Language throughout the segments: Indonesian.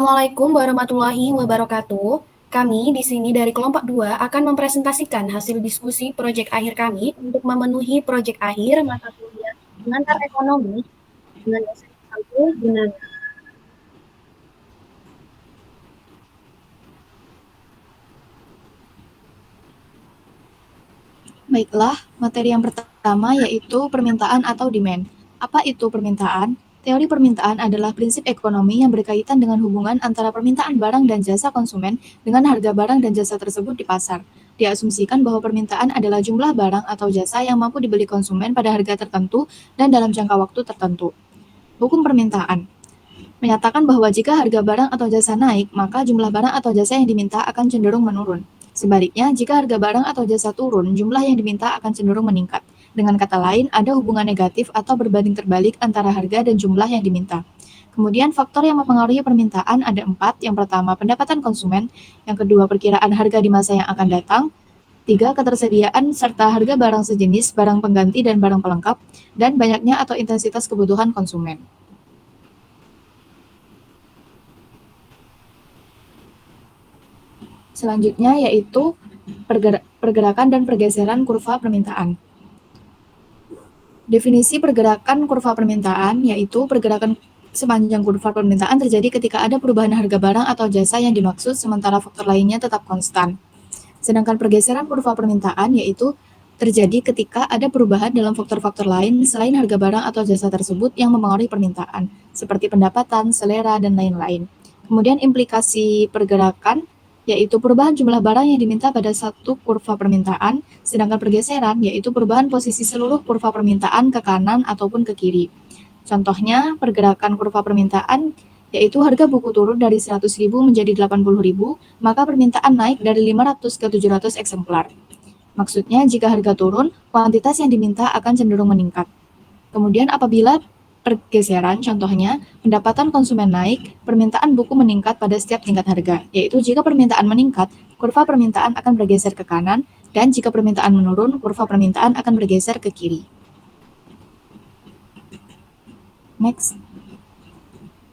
Assalamualaikum warahmatullahi wabarakatuh. Kami di sini dari kelompok 2 akan mempresentasikan hasil diskusi proyek akhir kami untuk memenuhi proyek akhir mata kuliah pengantar ekonomi dengan S1 dengan Baiklah, materi yang pertama yaitu permintaan atau demand. Apa itu permintaan? Teori permintaan adalah prinsip ekonomi yang berkaitan dengan hubungan antara permintaan barang dan jasa konsumen dengan harga barang dan jasa tersebut di pasar. Diasumsikan bahwa permintaan adalah jumlah barang atau jasa yang mampu dibeli konsumen pada harga tertentu dan dalam jangka waktu tertentu. Hukum permintaan menyatakan bahwa jika harga barang atau jasa naik, maka jumlah barang atau jasa yang diminta akan cenderung menurun. Sebaliknya, jika harga barang atau jasa turun, jumlah yang diminta akan cenderung meningkat. Dengan kata lain, ada hubungan negatif atau berbanding terbalik antara harga dan jumlah yang diminta. Kemudian faktor yang mempengaruhi permintaan ada 4. Yang pertama, pendapatan konsumen. Yang kedua, perkiraan harga di masa yang akan datang. 3. Ketersediaan serta harga barang sejenis, barang pengganti, dan barang pelengkap. Dan banyaknya atau intensitas kebutuhan konsumen. Selanjutnya yaitu pergerakan dan pergeseran kurva permintaan. Definisi pergerakan kurva permintaan yaitu pergerakan sepanjang kurva permintaan terjadi ketika ada perubahan harga barang atau jasa yang dimaksud sementara faktor lainnya tetap konstan. Sedangkan pergeseran kurva permintaan yaitu terjadi ketika ada perubahan dalam faktor-faktor lain selain harga barang atau jasa tersebut yang mempengaruhi permintaan, seperti pendapatan, selera, dan lain-lain. Kemudian implikasi pergerakan yaitu perubahan jumlah barang yang diminta pada satu kurva permintaan, sedangkan pergeseran yaitu perubahan posisi seluruh kurva permintaan ke kanan ataupun ke kiri. Contohnya, pergerakan kurva permintaan yaitu harga buku turun dari 100.000 menjadi 80.000, maka permintaan naik dari 500 ke 700 eksemplar. Maksudnya, jika harga turun, kuantitas yang diminta akan cenderung meningkat. Kemudian apabila pergeseran, contohnya, pendapatan konsumen naik, permintaan buku meningkat pada setiap tingkat harga, yaitu jika permintaan meningkat, kurva permintaan akan bergeser ke kanan, dan jika permintaan menurun, kurva permintaan akan bergeser ke kiri. Next.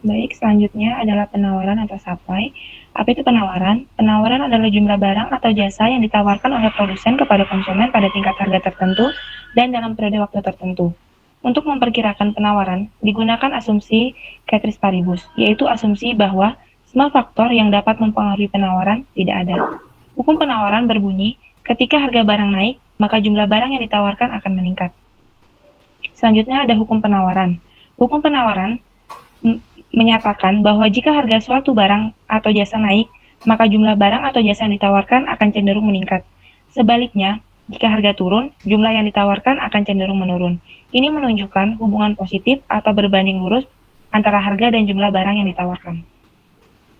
Baik, selanjutnya adalah penawaran atau supply. Apa itu penawaran? Penawaran adalah jumlah barang atau jasa yang ditawarkan oleh produsen kepada konsumen pada tingkat harga tertentu dan dalam periode waktu tertentu. Untuk memperkirakan penawaran, digunakan asumsi ceteris paribus, yaitu asumsi bahwa semua faktor yang dapat mempengaruhi penawaran tidak ada. Hukum penawaran berbunyi, ketika harga barang naik, maka jumlah barang yang ditawarkan akan meningkat. Selanjutnya ada hukum penawaran. Hukum penawaran menyatakan bahwa jika harga suatu barang atau jasa naik, maka jumlah barang atau jasa yang ditawarkan akan cenderung meningkat. Sebaliknya, jika harga turun, jumlah yang ditawarkan akan cenderung menurun. Ini menunjukkan hubungan positif atau berbanding lurus antara harga dan jumlah barang yang ditawarkan.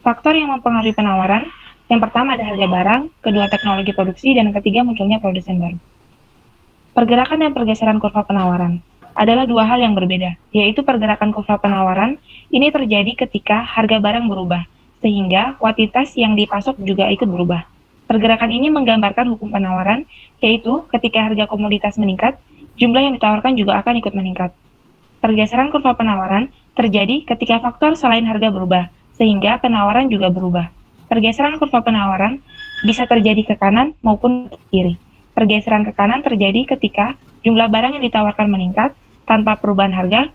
Faktor yang mempengaruhi penawaran, yang pertama ada harga barang, kedua teknologi produksi, dan ketiga munculnya produsen baru. Pergerakan dan pergeseran kurva penawaran adalah dua hal yang berbeda, yaitu pergerakan kurva penawaran ini terjadi ketika harga barang berubah, sehingga kuantitas yang dipasok juga ikut berubah. Pergerakan ini menggambarkan hukum penawaran, yaitu ketika harga komoditas meningkat, jumlah yang ditawarkan juga akan ikut meningkat. Pergeseran kurva penawaran terjadi ketika faktor selain harga berubah, sehingga penawaran juga berubah. Pergeseran kurva penawaran bisa terjadi ke kanan maupun ke kiri. Pergeseran ke kanan terjadi ketika jumlah barang yang ditawarkan meningkat tanpa perubahan harga,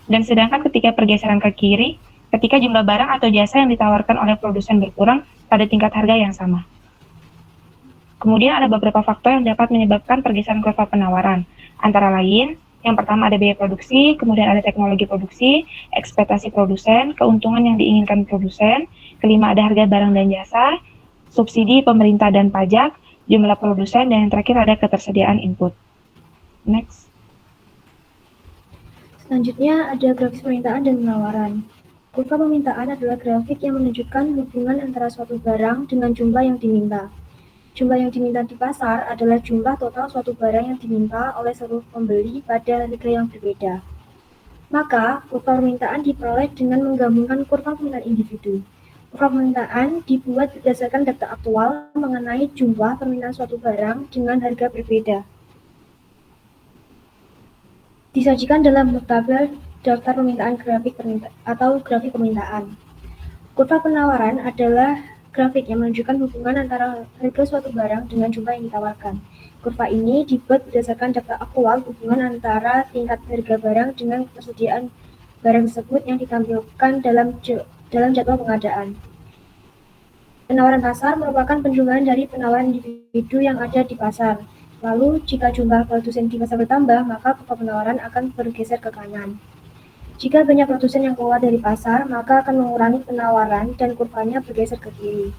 dan sedangkan ketika pergeseran ke kiri, ketika jumlah barang atau jasa yang ditawarkan oleh produsen berkurang pada tingkat harga yang sama. Kemudian ada beberapa faktor yang dapat menyebabkan pergeseran kurva penawaran, antara lain, yang pertama ada biaya produksi, kemudian ada teknologi produksi, ekspektasi produsen, keuntungan yang diinginkan produsen, kelima ada harga barang dan jasa, subsidi pemerintah dan pajak, jumlah produsen, dan yang terakhir ada ketersediaan input. Next. Selanjutnya ada grafik permintaan dan penawaran. Kurva permintaan adalah grafik yang menunjukkan hubungan antara suatu barang dengan jumlah yang diminta. Jumlah yang diminta di pasar adalah jumlah total suatu barang yang diminta oleh seluruh pembeli pada harga yang berbeda. Maka, kurva permintaan diperoleh dengan menggabungkan kurva permintaan individu. Kurva permintaan dibuat berdasarkan data aktual mengenai jumlah permintaan suatu barang dengan harga berbeda. Disajikan dalam tabel daftar permintaan grafik permintaan. Kurva penawaran adalah grafik yang menunjukkan hubungan antara harga suatu barang dengan jumlah yang ditawarkan. Kurva ini dibuat berdasarkan data aktual hubungan antara tingkat harga barang dengan ketersediaan barang tersebut yang ditampilkan dalam jadwal pengadaan. Penawaran pasar merupakan penjumlahan dari penawaran individu yang ada di pasar. Lalu, jika jumlah produsen di pasar bertambah, maka kurva penawaran akan bergeser ke kanan. Jika banyak produsen yang keluar dari pasar, maka akan mengurangi penawaran dan kurvanya bergeser ke kiri.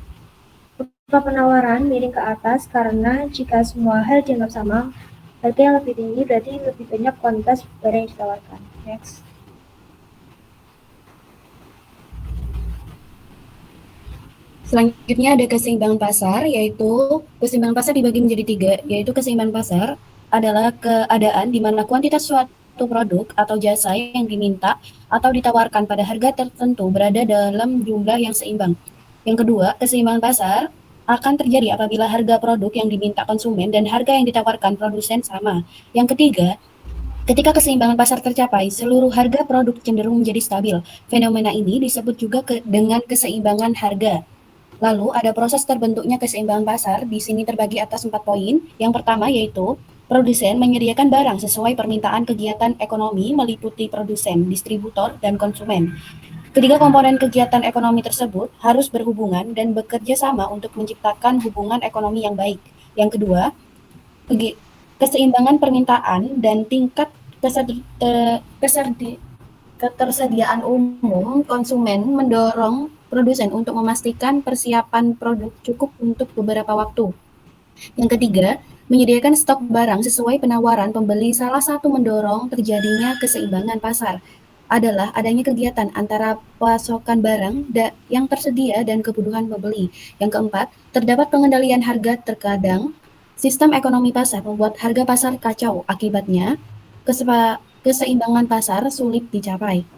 Kurva penawaran miring ke atas karena jika semua hal dianggap sama, harga yang lebih tinggi berarti lebih banyak kuantitas barang yang ditawarkan. Next. Selanjutnya ada keseimbangan pasar, yaitu keseimbangan pasar dibagi menjadi 3, yaitu keseimbangan pasar adalah keadaan di mana kuantitas suatu produk atau jasa yang diminta atau ditawarkan pada harga tertentu berada dalam jumlah yang seimbang. Yang kedua, keseimbangan pasar akan terjadi apabila harga produk yang diminta konsumen dan harga yang ditawarkan produsen sama. Yang ketiga, ketika keseimbangan pasar tercapai, seluruh harga produk cenderung menjadi stabil. Fenomena ini disebut juga dengan keseimbangan harga. Lalu ada proses terbentuknya keseimbangan pasar, di sini terbagi atas 4 poin. Yang pertama yaitu produsen menyediakan barang sesuai permintaan kegiatan ekonomi meliputi produsen, distributor, dan konsumen. Ketiga komponen kegiatan ekonomi tersebut harus berhubungan dan bekerja sama untuk menciptakan hubungan ekonomi yang baik. Yang kedua, keseimbangan permintaan dan tingkat ketersediaan umum konsumen mendorong produsen untuk memastikan persiapan produk cukup untuk beberapa waktu. Yang ketiga, menyediakan stok barang sesuai penawaran pembeli. Salah satu mendorong terjadinya keseimbangan pasar adalah adanya kegiatan antara pasokan barang yang tersedia dan kebutuhan pembeli. Yang keempat, terdapat pengendalian harga. Terkadang sistem ekonomi pasar membuat harga pasar kacau. Akibatnya, keseimbangan pasar sulit dicapai.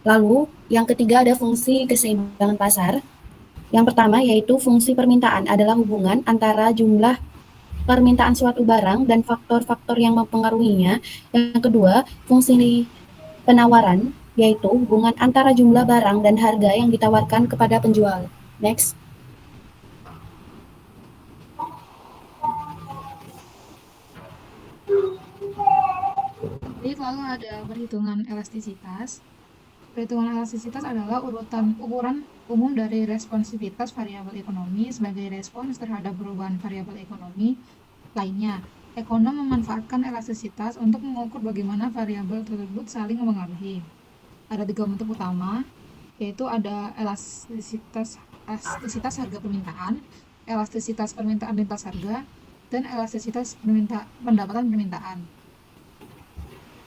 Lalu, yang ketiga ada fungsi keseimbangan pasar. Yang pertama yaitu fungsi permintaan adalah hubungan antara jumlah permintaan suatu barang dan faktor-faktor yang mempengaruhinya. Yang kedua, fungsi penawaran yaitu hubungan antara jumlah barang dan harga yang ditawarkan kepada penjual. Next. Jadi lalu ada perhitungan elastisitas. Perhitungan elastisitas adalah ukuran umum dari responsivitas variabel ekonomi sebagai respons terhadap perubahan variabel ekonomi lainnya. Ekonom memanfaatkan elastisitas untuk mengukur bagaimana variabel tersebut saling mempengaruhi. Ada 3 bentuk utama, yaitu ada elastisitas harga permintaan, elastisitas permintaan lintas harga, dan elastisitas pendapatan permintaan.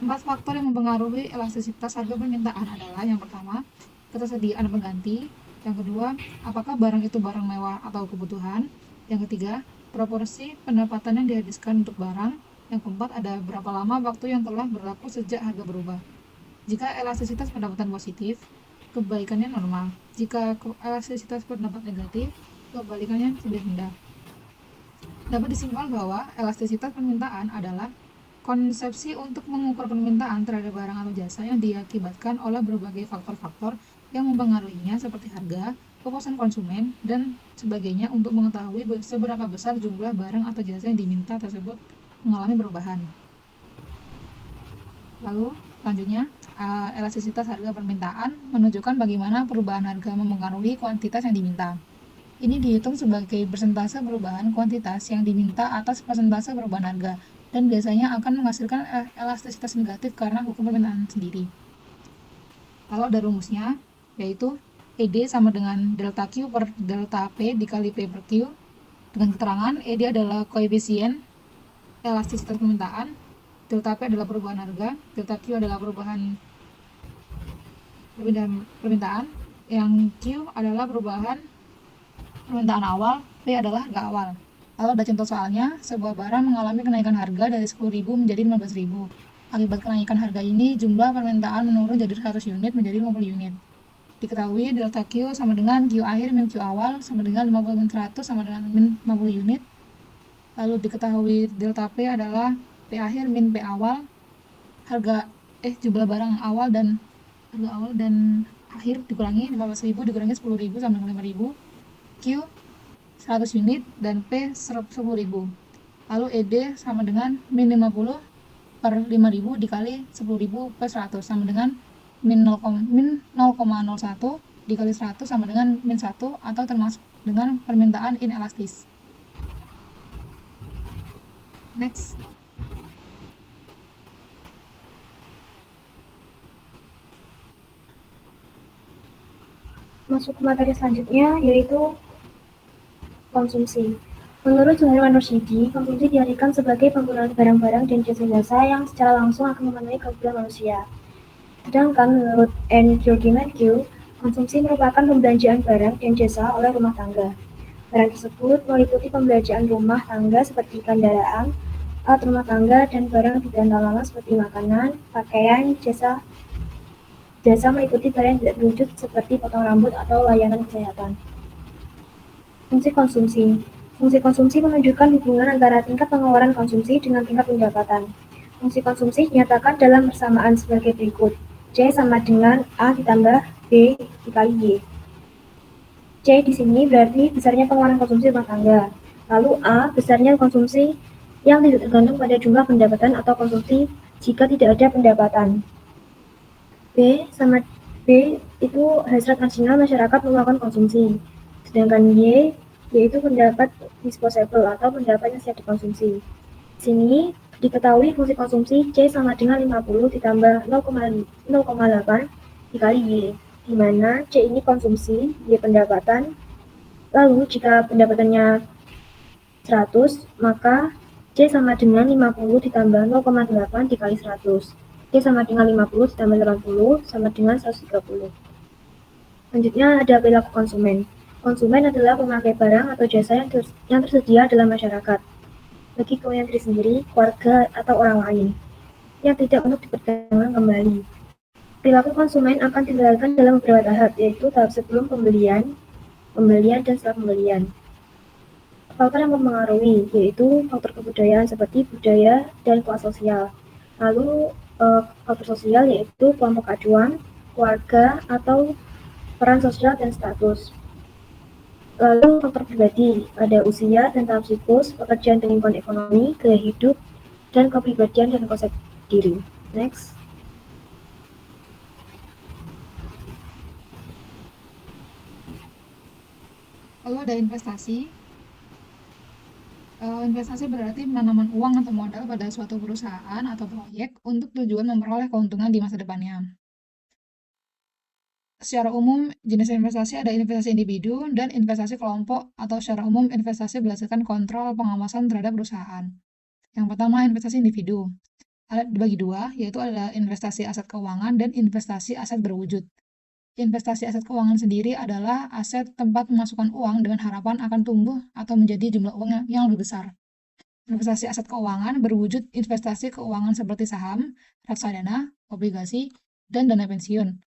4 faktor yang mempengaruhi elastisitas harga permintaan adalah yang pertama, ketersediaan pengganti. Yang kedua, apakah barang itu barang mewah atau kebutuhan. Yang ketiga, proporsi pendapatan yang dihabiskan untuk barang. Yang keempat, ada berapa lama waktu yang telah berlaku sejak harga berubah. Jika elastisitas pendapatan positif, kebalikannya normal. Jika elastisitas pendapat negatif, kebalikannya lebih rendah. Dapat disimpulkan bahwa elastisitas permintaan adalah konsepsi untuk mengukur permintaan terhadap barang atau jasa yang diakibatkan oleh berbagai faktor-faktor yang mempengaruhinya seperti harga, kepuasan konsumen, dan sebagainya untuk mengetahui seberapa besar jumlah barang atau jasa yang diminta tersebut mengalami perubahan. Lalu selanjutnya, elastisitas harga permintaan menunjukkan bagaimana perubahan harga mempengaruhi kuantitas yang diminta. Ini dihitung sebagai persentase perubahan kuantitas yang diminta atas persentase perubahan harga, dan biasanya akan menghasilkan elastisitas negatif karena hukum permintaan sendiri. Kalau ada rumusnya, yaitu ED sama dengan delta Q per delta P dikali P per Q, dengan keterangan ED adalah koefisien elastisitas permintaan, delta P adalah perubahan harga, delta Q adalah perubahan permintaan, yang Q adalah perubahan permintaan awal, P adalah harga awal. Lalu ada contoh soalnya, sebuah barang mengalami kenaikan harga dari 10.000 menjadi 15.000. Akibat kenaikan harga ini, jumlah permintaan menurun dari 100 unit menjadi 50 unit. Diketahui delta Q sama dengan Q akhir min Q awal sama dengan 50 min 100 sama dengan min 50 unit. Lalu diketahui delta P adalah P akhir min P awal, jumlah barang awal dan akhir dikurangi 15.000 dikurangi 10.000 sama dengan 5.000, Q 100 unit, dan P 10.000. Lalu ED sama dengan min 50 per 5.000 dikali 10.000 per 100 sama dengan min 0,01 dikali 100 sama dengan min 1 atau termasuk dengan permintaan inelastis. Next. Masuk ke materi selanjutnya, yaitu konsumsi. Menurut Suherman Roshidi, konsumsi diartikan sebagai penggunaan barang-barang dan jasa-jasa yang secara langsung akan memenuhi kebutuhan manusia. Sedangkan menurut N. Georgi-Matthew, konsumsi merupakan pembelanjaan barang dan jasa oleh rumah tangga. Barang tersebut meliputi pembelanjaan rumah tangga seperti kendaraan, alat rumah tangga, dan barang bidang lama seperti makanan, pakaian, jasa meliputi barang yang tidak berwujud seperti potong rambut atau layanan kesehatan. Fungsi konsumsi. Fungsi konsumsi menunjukkan hubungan antara tingkat pengeluaran konsumsi dengan tingkat pendapatan. Fungsi konsumsi dinyatakan dalam persamaan sebagai berikut. C sama dengan A ditambah B dikali Y. C di sini berarti besarnya pengeluaran konsumsi rumah tangga. Lalu A besarnya konsumsi yang tidak tergantung pada jumlah pendapatan atau konsumsi jika tidak ada pendapatan. B sama B itu hasrat marginal masyarakat melakukan konsumsi. Sedangkan Y yaitu pendapat disposable atau pendapat yang siap dikonsumsi. Di sini diketahui fungsi konsumsi C sama dengan 50 ditambah 0,8 dikali Y, di mana C ini konsumsi, Y pendapatan. Lalu jika pendapatannya 100, maka C sama dengan 50 ditambah 0,8 dikali 100. C sama dengan 50 ditambah 80 sama dengan 130. Selanjutnya ada perilaku konsumen. Konsumen adalah pemakai barang atau jasa yang tersedia dalam masyarakat bagi kepentingan diri sendiri, keluarga, atau orang lain yang tidak untuk diperdagangkan kembali. Perilaku konsumen akan dijalankan dalam beberapa tahap, yaitu tahap sebelum pembelian, dan setelah pembelian. Faktor yang mempengaruhi yaitu faktor kebudayaan seperti budaya dan kelas sosial. Lalu faktor sosial yaitu kelompok acuan, keluarga, atau peran sosial dan status. Lalu faktor pribadi, ada usia dan tahap siklus, pekerjaan dan lingkungan ekonomi, gaya hidup, dan kepribadian dan konsep diri. Next. Lalu ada investasi. Investasi berarti penanaman uang atau modal pada suatu perusahaan atau proyek untuk tujuan memperoleh keuntungan di masa depannya. Secara umum, jenis investasi ada investasi individu dan investasi kelompok, atau secara umum investasi berdasarkan kontrol pengawasan terhadap perusahaan. Yang pertama, investasi individu. Ada dibagi dua, yaitu ada investasi aset keuangan dan investasi aset berwujud. Investasi aset keuangan sendiri adalah aset tempat memasukkan uang dengan harapan akan tumbuh atau menjadi jumlah uang yang lebih besar. Investasi aset keuangan berwujud investasi keuangan seperti saham, reksadana, obligasi, dan dana pensiun.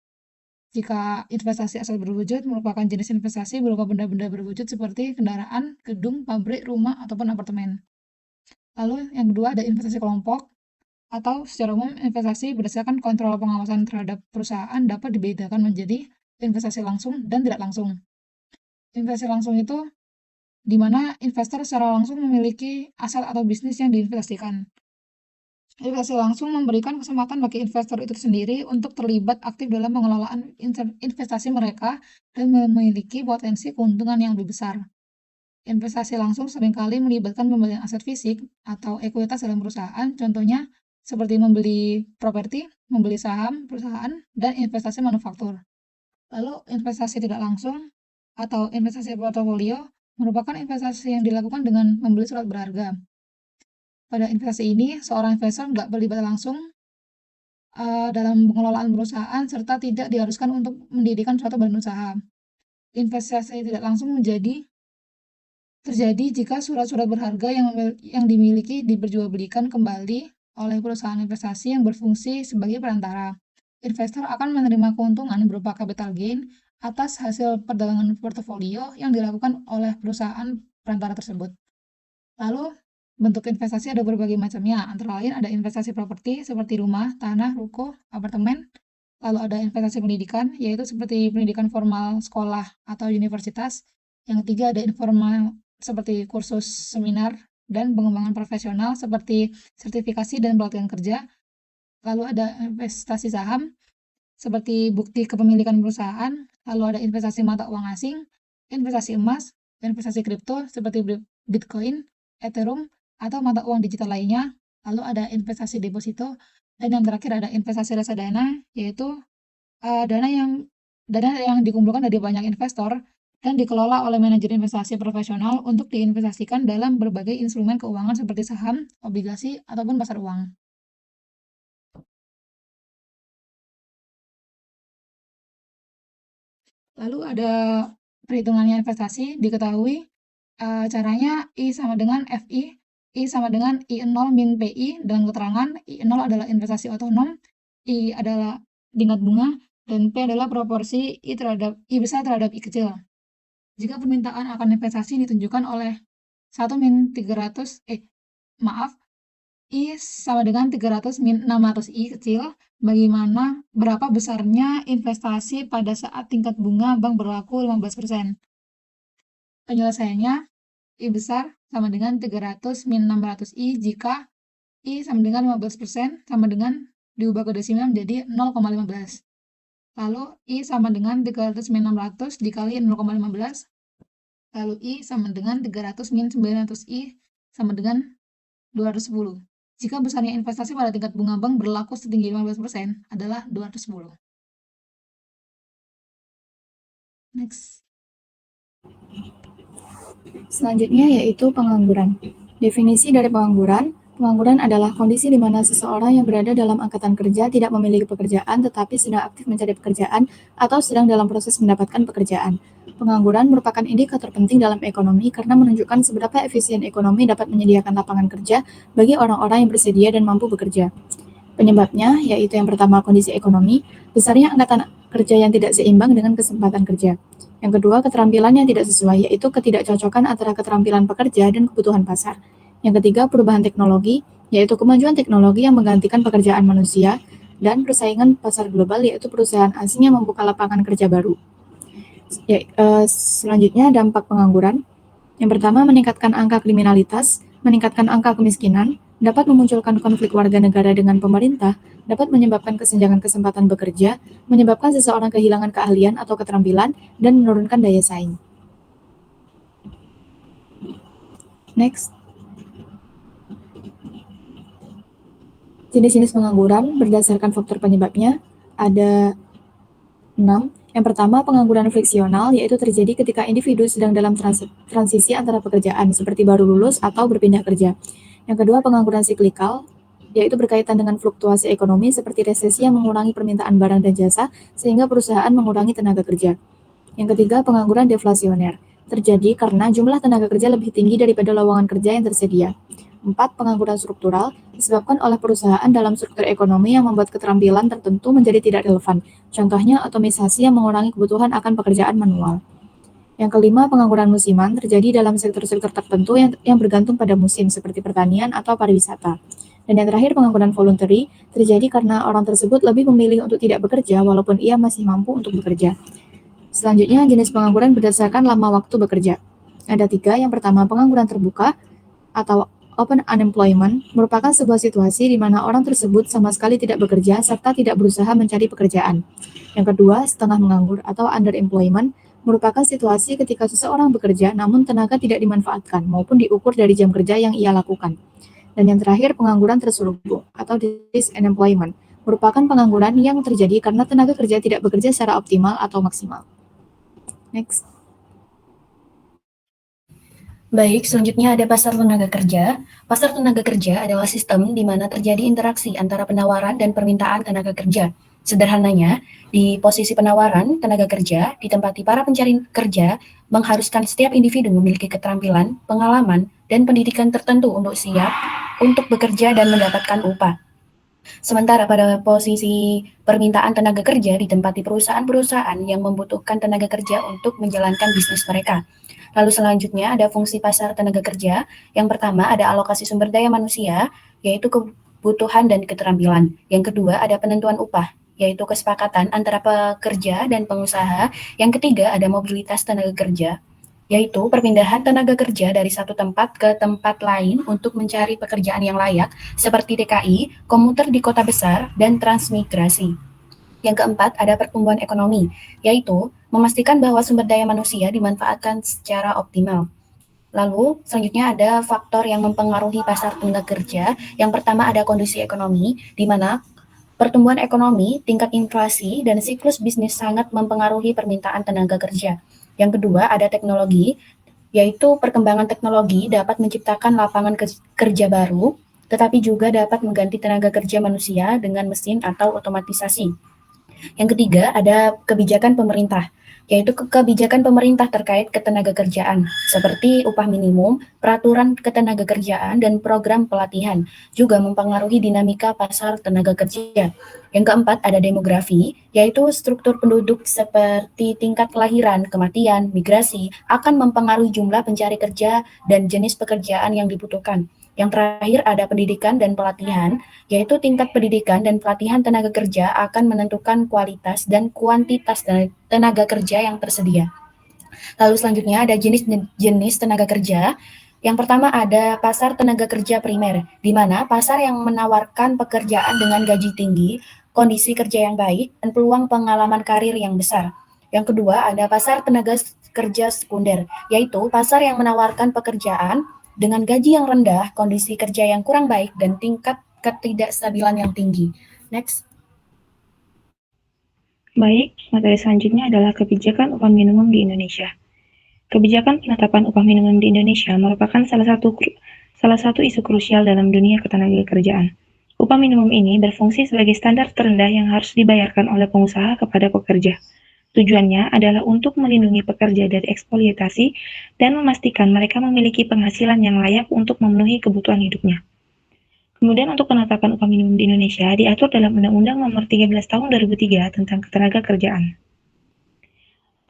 Jika investasi aset berwujud merupakan jenis investasi berupa benda-benda berwujud seperti kendaraan, gedung, pabrik, rumah, ataupun apartemen. Lalu yang kedua ada investasi kelompok, atau secara umum investasi berdasarkan kontrol pengawasan terhadap perusahaan dapat dibedakan menjadi investasi langsung dan tidak langsung. Investasi langsung itu di mana investor secara langsung memiliki aset atau bisnis yang diinvestasikan. Investasi langsung memberikan kesempatan bagi investor itu sendiri untuk terlibat aktif dalam pengelolaan investasi mereka dan memiliki potensi keuntungan yang lebih besar. Investasi langsung seringkali melibatkan pembelian aset fisik atau ekuitas dalam perusahaan, contohnya seperti membeli properti, membeli saham perusahaan, dan investasi manufaktur. Lalu investasi tidak langsung atau investasi portofolio merupakan investasi yang dilakukan dengan membeli surat berharga. Pada investasi ini, seorang investor nggak terlibat langsung dalam pengelolaan perusahaan serta tidak diharuskan untuk mendirikan suatu badan usaha. Investasi tidak langsung terjadi jika surat-surat berharga yang dimiliki diperjualbelikan kembali oleh perusahaan investasi yang berfungsi sebagai perantara. Investor akan menerima keuntungan berupa capital gain atas hasil perdagangan portofolio yang dilakukan oleh perusahaan perantara tersebut. Lalu, bentuk investasi ada berbagai macamnya, antara lain ada investasi properti seperti rumah, tanah, ruko, apartemen. Lalu ada investasi pendidikan, yaitu seperti pendidikan formal sekolah atau universitas. Yang ketiga ada informal seperti kursus seminar dan pengembangan profesional seperti sertifikasi dan pelatihan kerja. Lalu ada investasi saham seperti bukti kepemilikan perusahaan. Lalu ada investasi mata uang asing, investasi emas, investasi kripto seperti Bitcoin, Ethereum, atau mata uang digital lainnya. Lalu ada investasi deposito, dan yang terakhir ada investasi reksadana, yaitu dana yang dikumpulkan dari banyak investor dan dikelola oleh manajer investasi profesional untuk diinvestasikan dalam berbagai instrumen keuangan seperti saham, obligasi, ataupun pasar uang. Lalu ada perhitungannya investasi, diketahui caranya I sama dengan FI, I sama dengan I0 min PI dengan keterangan I0 adalah investasi otonom, I adalah tingkat bunga, dan P adalah proporsi I besar terhadap I kecil. Jika permintaan akan investasi ditunjukkan oleh 1 min 300, I sama dengan 300 min 600 I kecil, bagaimana berapa besarnya investasi pada saat tingkat bunga bank berlaku 15%. Penyelesaiannya, I besar sama dengan 300 min 600 I jika I sama dengan 15% sama dengan diubah ke desimal menjadi 0,15. Lalu I sama dengan 300 min 600 dikali 0,15. Lalu I sama dengan 300 min 900 I sama dengan 210. Jika besarnya investasi pada tingkat bunga bank berlaku setinggi 15% adalah 210. Next. Selanjutnya yaitu pengangguran. Definisi dari pengangguran adalah kondisi di mana seseorang yang berada dalam angkatan kerja tidak memiliki pekerjaan tetapi sedang aktif mencari pekerjaan atau sedang dalam proses mendapatkan pekerjaan. Pengangguran merupakan indikator penting dalam ekonomi karena menunjukkan seberapa efisien ekonomi dapat menyediakan lapangan kerja bagi orang-orang yang bersedia dan mampu bekerja. Penyebabnya yaitu yang pertama kondisi ekonomi, besarnya angkatan kerja yang tidak seimbang dengan kesempatan kerja. Yang kedua, keterampilan yang tidak sesuai, yaitu ketidakcocokan antara keterampilan pekerja dan kebutuhan pasar. Yang ketiga, perubahan teknologi, yaitu kemajuan teknologi yang menggantikan pekerjaan manusia, dan persaingan pasar global, yaitu perusahaan asing yang membuka lapangan kerja baru. Selanjutnya, dampak pengangguran. Yang pertama, meningkatkan angka kriminalitas, meningkatkan angka kemiskinan, dapat memunculkan konflik warga negara dengan pemerintah, dapat menyebabkan kesenjangan kesempatan bekerja, menyebabkan seseorang kehilangan keahlian atau keterampilan, dan menurunkan daya saing. Next. Jenis-jenis pengangguran berdasarkan faktor penyebabnya ada 6. Yang pertama, pengangguran friksional, yaitu terjadi ketika individu sedang dalam transisi antara pekerjaan, seperti baru lulus atau berpindah kerja. Yang kedua, pengangguran siklikal, yaitu berkaitan dengan fluktuasi ekonomi seperti resesi yang mengurangi permintaan barang dan jasa, sehingga perusahaan mengurangi tenaga kerja. Yang ketiga, pengangguran deflasioner, terjadi karena jumlah tenaga kerja lebih tinggi daripada lowongan kerja yang tersedia. 4. Pengangguran struktural, disebabkan oleh perusahaan dalam struktur ekonomi yang membuat keterampilan tertentu menjadi tidak relevan. Contohnya, otomisasi yang mengurangi kebutuhan akan pekerjaan manual. Yang kelima, pengangguran musiman terjadi dalam sektor-sektor tertentu yang bergantung pada musim, seperti pertanian atau pariwisata. Dan yang terakhir, pengangguran voluntary terjadi karena orang tersebut lebih memilih untuk tidak bekerja walaupun ia masih mampu untuk bekerja. Selanjutnya, jenis pengangguran berdasarkan lama waktu bekerja. Ada 3. Yang pertama, pengangguran terbuka atau open unemployment merupakan sebuah situasi di mana orang tersebut sama sekali tidak bekerja serta tidak berusaha mencari pekerjaan. Yang kedua, setengah menganggur atau underemployment merupakan situasi ketika seseorang bekerja namun tenaga tidak dimanfaatkan maupun diukur dari jam kerja yang ia lakukan. Dan yang terakhir, pengangguran terselubung atau disunemployment merupakan pengangguran yang terjadi karena tenaga kerja tidak bekerja secara optimal atau maksimal. Next. Baik, selanjutnya ada pasar tenaga kerja. Pasar tenaga kerja adalah sistem di mana terjadi interaksi antara penawaran dan permintaan tenaga kerja. Sederhananya, di posisi penawaran tenaga kerja ditempati para pencari kerja mengharuskan setiap individu memiliki keterampilan, pengalaman, dan pendidikan tertentu untuk siap untuk bekerja dan mendapatkan upah. Sementara pada posisi permintaan tenaga kerja ditempati perusahaan-perusahaan yang membutuhkan tenaga kerja untuk menjalankan bisnis mereka. Lalu selanjutnya ada fungsi pasar tenaga kerja. Yang pertama ada alokasi sumber daya manusia, yaitu kebutuhan dan keterampilan. Yang kedua ada penentuan upah. yaitu kesepakatan antara pekerja dan pengusaha. Yang ketiga ada mobilitas tenaga kerja, yaitu perpindahan tenaga kerja dari satu tempat ke tempat lain untuk mencari pekerjaan yang layak, seperti DKI, komuter di kota besar, dan transmigrasi. Yang keempat ada pertumbuhan ekonomi, yaitu memastikan bahwa sumber daya manusia dimanfaatkan secara optimal. Lalu selanjutnya ada faktor yang mempengaruhi pasar tenaga kerja. Yang pertama ada kondisi ekonomi, di mana pertumbuhan ekonomi, tingkat inflasi, dan siklus bisnis sangat mempengaruhi permintaan tenaga kerja. Yang kedua ada teknologi, yaitu perkembangan teknologi dapat menciptakan lapangan kerja baru, tetapi juga dapat mengganti tenaga kerja manusia dengan mesin atau otomatisasi. Yang ketiga ada kebijakan pemerintah, yaitu kebijakan pemerintah terkait ketenagakerjaan, seperti upah minimum, peraturan ketenagakerjaan, dan program pelatihan, juga mempengaruhi dinamika pasar tenaga kerja. Yang keempat ada demografi, yaitu struktur penduduk seperti tingkat kelahiran, kematian, migrasi, akan mempengaruhi jumlah pencari kerja dan jenis pekerjaan yang dibutuhkan. Yang terakhir ada pendidikan dan pelatihan, yaitu tingkat pendidikan dan pelatihan tenaga kerja akan menentukan kualitas dan kuantitas tenaga kerja yang tersedia. Lalu selanjutnya ada jenis tenaga kerja. Yang pertama ada pasar tenaga kerja primer, di mana pasar yang menawarkan pekerjaan dengan gaji tinggi, kondisi kerja yang baik, dan peluang pengalaman karir yang besar. Yang kedua ada pasar tenaga kerja sekunder, yaitu pasar yang menawarkan pekerjaan dengan gaji yang rendah, kondisi kerja yang kurang baik, dan tingkat ketidakstabilan yang tinggi. Next. Baik, materi selanjutnya adalah kebijakan upah minimum di Indonesia. Kebijakan penetapan upah minimum di Indonesia merupakan salah satu isu krusial dalam dunia ketenagakerjaan. Upah minimum ini berfungsi sebagai standar terendah yang harus dibayarkan oleh pengusaha kepada pekerja. Tujuannya adalah untuk melindungi pekerja dari eksploitasi dan memastikan mereka memiliki penghasilan yang layak untuk memenuhi kebutuhan hidupnya. Kemudian untuk penetapan upah minimum di Indonesia diatur dalam Undang-Undang Nomor 13 Tahun 2003 tentang Ketenagakerjaan.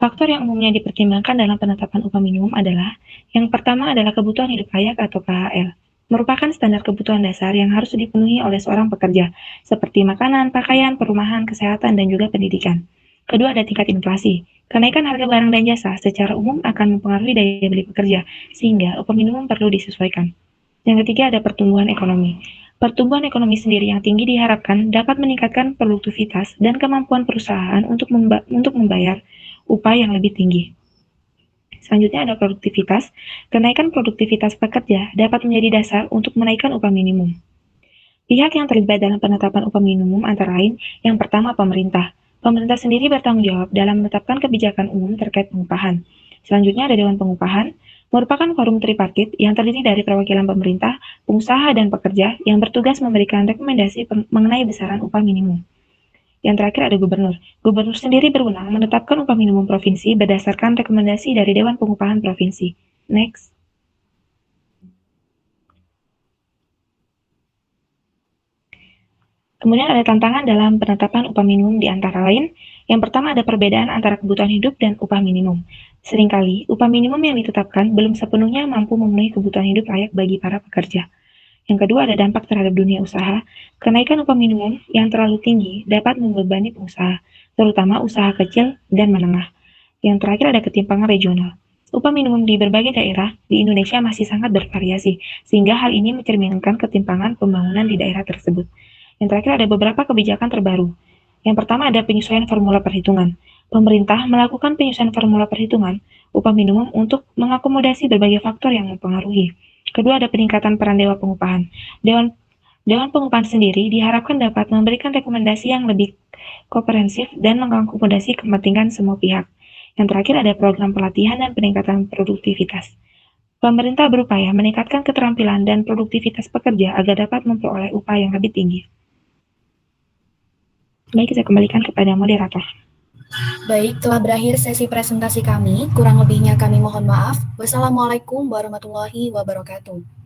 Faktor yang umumnya dipertimbangkan dalam penetapan upah minimum adalah yang pertama adalah kebutuhan hidup layak atau KHL, merupakan standar kebutuhan dasar yang harus dipenuhi oleh seorang pekerja, seperti makanan, pakaian, perumahan, kesehatan, dan juga pendidikan. Kedua ada tingkat inflasi. Kenaikan harga barang dan jasa secara umum akan mempengaruhi daya beli pekerja, sehingga upah minimum perlu disesuaikan. Yang ketiga ada pertumbuhan ekonomi. Pertumbuhan ekonomi sendiri yang tinggi diharapkan dapat meningkatkan produktivitas dan kemampuan perusahaan untuk membayar upah yang lebih tinggi. Selanjutnya ada produktivitas. Kenaikan produktivitas pekerja dapat menjadi dasar untuk menaikkan upah minimum. Pihak yang terlibat dalam penetapan upah minimum antara lain yang pertama pemerintah. Pemerintah sendiri bertanggung jawab dalam menetapkan kebijakan umum terkait pengupahan. Selanjutnya ada Dewan Pengupahan, merupakan forum tripartit yang terdiri dari perwakilan pemerintah, pengusaha, dan pekerja yang bertugas memberikan rekomendasi mengenai besaran upah minimum. Yang terakhir ada gubernur. Gubernur sendiri berwenang menetapkan upah minimum provinsi berdasarkan rekomendasi dari Dewan Pengupahan Provinsi. Next. Kemudian ada tantangan dalam penetapan upah minimum di antara lain. Yang pertama ada perbedaan antara kebutuhan hidup dan upah minimum. Seringkali, upah minimum yang ditetapkan belum sepenuhnya mampu memenuhi kebutuhan hidup layak bagi para pekerja. Yang kedua ada dampak terhadap dunia usaha. Kenaikan upah minimum yang terlalu tinggi dapat membebani pengusaha, terutama usaha kecil dan menengah. Yang terakhir ada ketimpangan regional. Upah minimum di berbagai daerah di Indonesia masih sangat bervariasi, sehingga hal ini mencerminkan ketimpangan pembangunan di daerah tersebut. Yang terakhir ada beberapa kebijakan terbaru. Yang pertama ada penyesuaian formula perhitungan. Pemerintah melakukan penyesuaian formula perhitungan upah minimum untuk mengakomodasi berbagai faktor yang mempengaruhi. Kedua ada peningkatan peran Dewan Pengupahan. Dewan Pengupahan sendiri diharapkan dapat memberikan rekomendasi yang lebih komprehensif dan mengakomodasi kepentingan semua pihak. Yang terakhir ada program pelatihan dan peningkatan produktivitas. Pemerintah berupaya meningkatkan keterampilan dan produktivitas pekerja agar dapat memperoleh upah yang lebih tinggi. Baik, saya kembalikan kepada moderator. Baik, telah berakhir sesi presentasi kami. Kurang lebihnya kami mohon maaf. Wassalamualaikum warahmatullahi wabarakatuh.